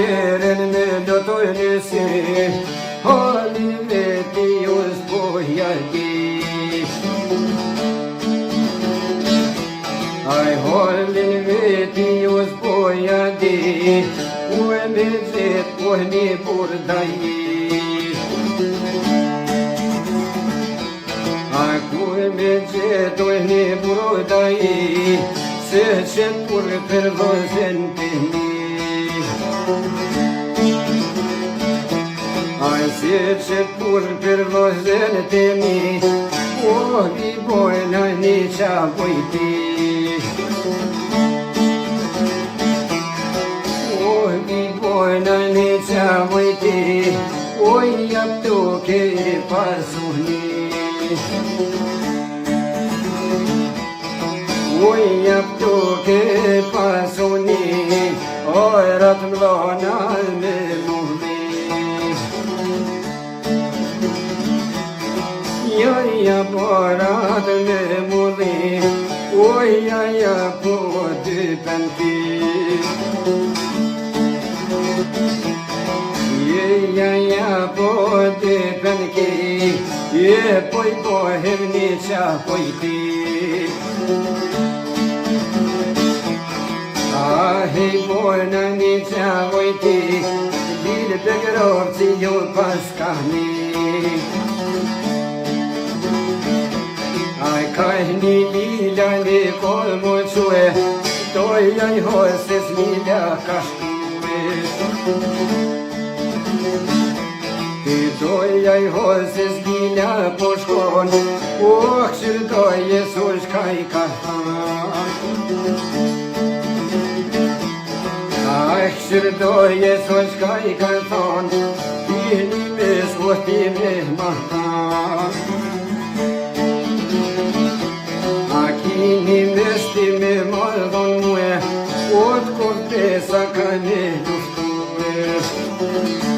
Kjerën me lotoj nësi, halin veti ju s'poja di. Aj halin veti ju s'poja di, u e me zet po një burdaji. Aj ku e me zet po një burdaji, se që kur për vëzën të një. Aj se që kur për vëzën të një, o i bojnë një qa vojti. O i bojnë një qa vojti, o i jap tuke pasuni. Oj, jap tuke pasuni, oj, rat mlona me muhli. Ja, rat me muhli, oj, ja, po dypen ti. Ja, po dypen ki, po i pohem një qa po i ti. Hej, bojnë një qa vojti, lille begrovci ju paskani. Aj kaj një lila një kolmo que, toj jaj hoses lila kashkue. Toj jaj hoses lila po shkon, qërdoj jesush kaj kahtan. Qërdoj e soq ka i kanë thonë, tini me shkoti me mahtan. A kini me shti me mardhon mue, o t'kot pesa ka me luftue.